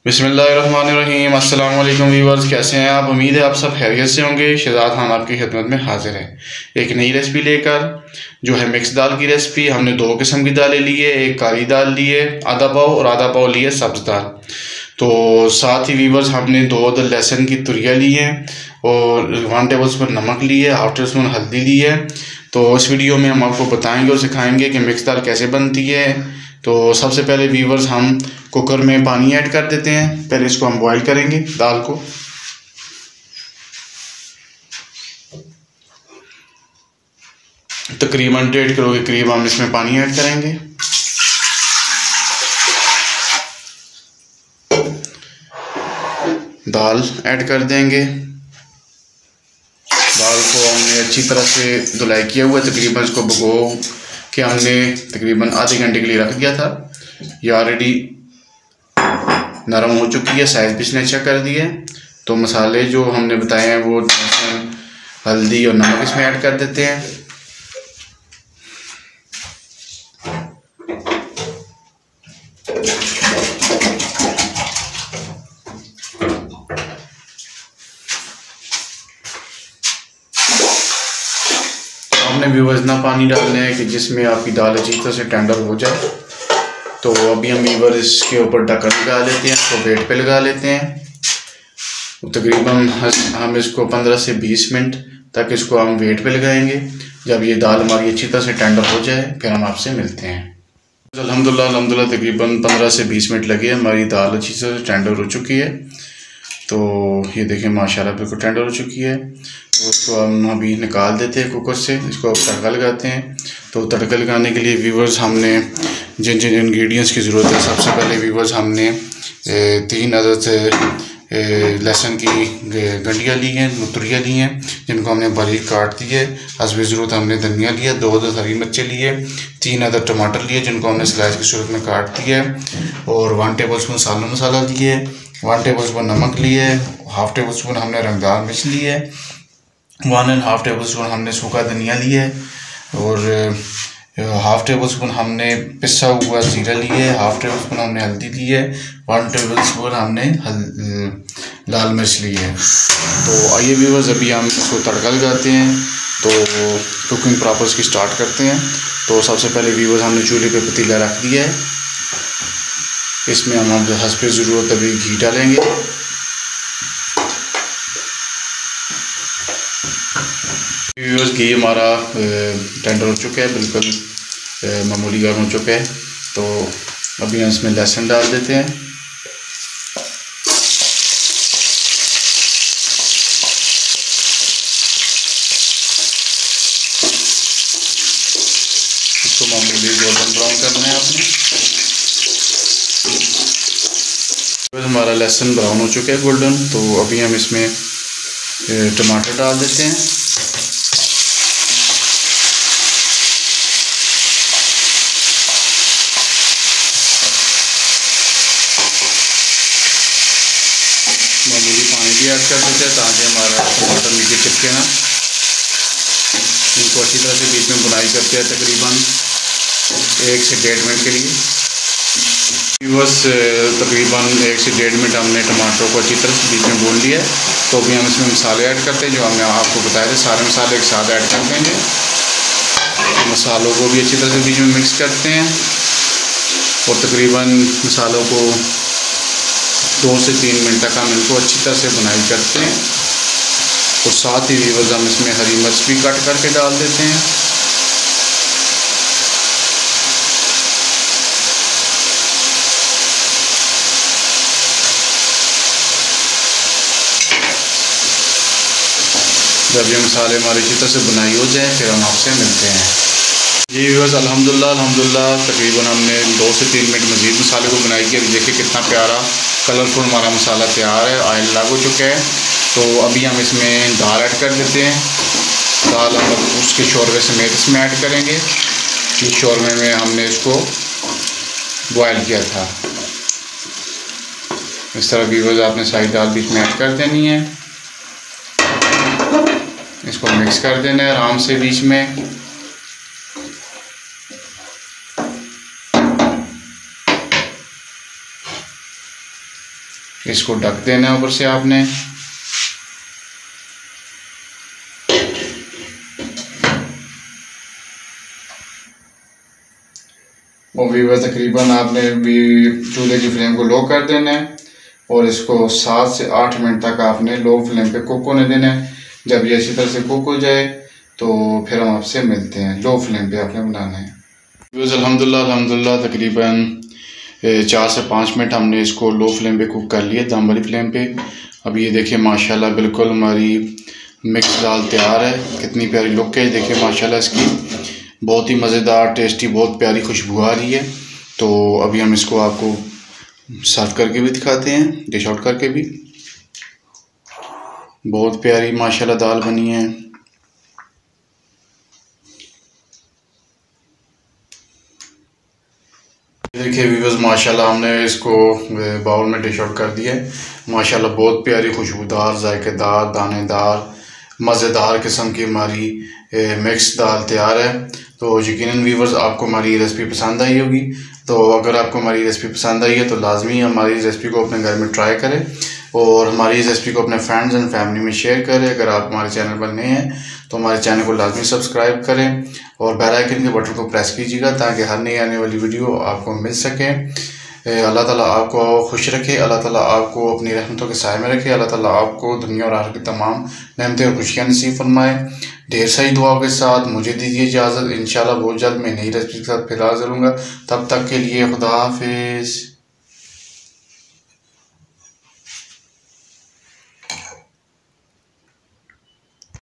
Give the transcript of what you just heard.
बिस्मिल्लाहिर्रहमानिर्रहीम। अस्सलाम वालेकुम व्यूअर्स, कैसे हैं आप? उम्मीद है आप सब खैरियत से होंगे। शहजाद खान आपकी खिदमत में हाजिर है एक नई रेसिपी लेकर, जो है मिक्स दाल की रेसिपी। हमने दो किस्म की दालें ली है, एक काली दाल ली है आधा पाव और आधा पाव ली है सब्ज़ दाल। तो साथ ही व्यूअर्स हमने 2 अदद लहसुन की तुरियाँ ली हैं और 1 टेबल स्पून नमक ली है, 1/2 टी स्पून हल्दी ली है। तो इस वीडियो में हम आपको बताएंगे और सिखाएंगे कि मिक्स दाल कैसे बनती है। तो सबसे पहले व्यूअर्स हम कुकर में पानी ऐड कर देते हैं। पहले इसको हम बॉईल करेंगे दाल को। तकरीबन 1.5 किलो के करीब हम इसमें पानी ऐड करेंगे। दाल ऐड कर देंगे। दाल को हमने अच्छी तरह से धुलाई किया हुआ है। तकरीबन इसको भिगो के हमने तकरीबन आधे घंटे के लिए रख दिया था। ये ऑलरेडी नरम हो चुकी है, साइज़ भी इसने अच्छा कर दिया है। तो मसाले जो हमने बताए हैं वो हल्दी और नमक इसमें ऐड कर देते हैं। हमने व्यूअर्स इतना पानी डालना है कि जिसमें आपकी दाल अच्छी तरह से टेंडर हो जाए। तो अभी हम व्यूअर इसके ऊपर ढक्कन लगा लेते हैं, इसको वेट पे लगा लेते हैं। तकरीबन हम इसको 15 से 20 मिनट तक इसको हम वेट पे लगाएंगे। जब ये दाल हमारी अच्छी तरह से टेंडर हो जाए फिर हम आपसे मिलते हैं। अल्हम्दुलिल्लाह तकरीबन 15 से 20 मिनट लगे, हमारी दाल अच्छी तरह से टेंडर हो चुकी है। तो ये देखें माशाल्लाह बिल्कुल टेंडर हो चुकी है। तो उसको हम अभी निकाल देते हैं कुकर से, इसको तड़का लगाते हैं। तो तड़का लगाने के लिए व्यूअर्स हमने जिन जिन इंग्रेडिएंट्स की ज़रूरत है, सबसे पहले व्यूअर्स हमने 3 अदद लहसुन की गंडियाँ ली हैं, तुरियाँ ली हैं, जिनको हमने बारीक काट दिए। हस्बे ज़रूरत हमने धनिया लिया, 2 अदद हरी मिर्चें लिए, 3 अदद टमाटर लिए जिनको हमने स्लाइस की सूरत में काट दिया, और 1 टेबल स्पून सालन मसाला लिए, 1 टेबल स्पून नमक लिए, 1/2 टेबल स्पून हमने रंगदार मिर्च लिए, 1.5 टेबल स्पून हमने सूखा धनिया लिया है, और 1/2 टेबल स्पून हमने पिसा हुआ जीरा लिए, 1/2 टेबल स्पून हमने हल्दी ली है, 1 टेबल स्पून हमने लाल मिर्च ली है। तो आइए व्यूअर्स अभी हम इसको तड़का लगाते हैं। तो कुकिंग प्रॉसेस की स्टार्ट करते हैं। तो सबसे पहले व्यूअर्स हमने चूल्हे पे पतीला रख दिया है। इसमें हम हस्बे ज़रूरत अभी घी डालेंगे। व्यूअर्स घी हमारा टेंडर हो चुका है, बिल्कुल मामूली गर्म हो चुका है। तो अभी हम इसमें लहसुन डाल देते हैं। इसको मामूली गोल्डन ब्राउन करना है आपने। हमारा लहसुन ब्राउन हो चुका है गोल्डन। तो अभी हम इसमें टमाटर डाल देते हैं। मामूली पानी भी ऐड कर देते हैं ताकि हमारा टमाटर नीचे चिपके ना। इनको अच्छी तरह से बीच में बुनाई करते हैं तकरीबन 1 से 1.5 मिनट के लिए। बस तकरीबन 1 से 1.5 मिनट हमने टमाटरों को अच्छी तरह से बीच में भून लिया है। तो अभी हम इसमें मसाले ऐड करते हैं जो हमने आपको बताए थे। सारे मसाले एक साथ ऐड कर देंगे। मसालों को भी अच्छी तरह से बीच में मिक्स करते हैं और तकरीबन मसालों को 2 से 3 मिनट तक हम इनको अच्छी तरह से बुनाई करते हैं। और साथ ही व्यूअर्स हम इसमें हरी मिर्च भी कट करके डाल देते हैं। जब ये मसाले हमारी अच्छी तरह से बुनाई हो जाए फिर हम आपसे मिलते हैं। जी व्यूअर्स अल्हम्दुलिल्लाह तकरीबन हमने 2 से 3 मिनट मज़ीद मसाले को बुनाई किया। देखिए कितना प्यारा कलरफुल हमारा मसाला तैयार है, ऑयल लग हो चुका है। तो अभी हम इसमें दाल ऐड कर देते हैं। दाल हम उसके शोरबे समेत इसमें ऐड करेंगे। इस शोरबे में हमने इसको बॉयल किया था। इस तरह व्यूअर्स आपने सारी दाल बीच में ऐड कर देनी है। इसको मिक्स कर देना है आराम से बीच में। इसको ढक देना है ऊपर से आपने। और व्यूअर्स तकरीबन आपने भी चूल्हे की फ्लेम को लो कर देना है और इसको 7 से 8 मिनट तक आपने लो फ्लेम पे कुक होने देना है। जब ये अच्छी तरह से कुक हो जाए तो फिर हम आपसे मिलते हैं। लो फ्लेम पे आपने बनाना है। व्यूअर्स अल्हम्दुलिल्लाह तकरीबन 4 से 5 मिनट हमने इसको लो फ्लेम पे कुक कर लिया, दम वाली फ्लेम पे। अब ये देखिए माशाल्लाह बिल्कुल हमारी मिक्स दाल तैयार है। कितनी प्यारी लुक है देखिए माशाल्लाह इसकी, बहुत ही मज़ेदार टेस्टी, बहुत प्यारी खुशबू आ रही है। तो अभी हम इसको आपको सर्व करके भी दिखाते हैं, डिश आउट करके भी। बहुत प्यारी माशाल्लाह दाल बनी है। देखिए व्यूअर्स माशाल्लाह हमने इसको बाउल में डिश आउट कर दिया है। माशाल्लाह बहुत प्यारी खुशबूदार, जायकेदार, दानेदार, मज़ेदार किस्म की हमारी मिक्स दाल तैयार है। तो यकीनन व्यूअर्स आपको हमारी रेसिपी पसंद आई होगी। तो अगर आपको हमारी रेसिपी पसंद आई है तो लाजमी हमारी रेसिपी को अपने घर में ट्राई करें और हमारी रेसिपी को अपने फ्रेंड्स एंड फैमिली में शेयर करें। अगर आप हमारे चैनल पर नए हैं तो हमारे चैनल को लाजमी सब्सक्राइब करें और बेल आइकन के बटन को प्रेस कीजिएगा ताकि हर नई आने वाली वीडियो आपको मिल सके। अल्लाह ताला आपको खुश रखे, अल्लाह ताला आपको अपनी रहमतों के साए में रखे, अल्लाह ताला आपको दुनिया और आखिरत की तमाम नेमतें और खुशियाँ नसीब फरमाए। ढेर सारी दुआओं के साथ मुझे दीजिए इजाज़त। इंशाल्लाह बहुत जल्द मैं नई रेसिपी के साथ फिर हाज़िर होऊंगा। तब तक के लिए खुदा हाफिज़।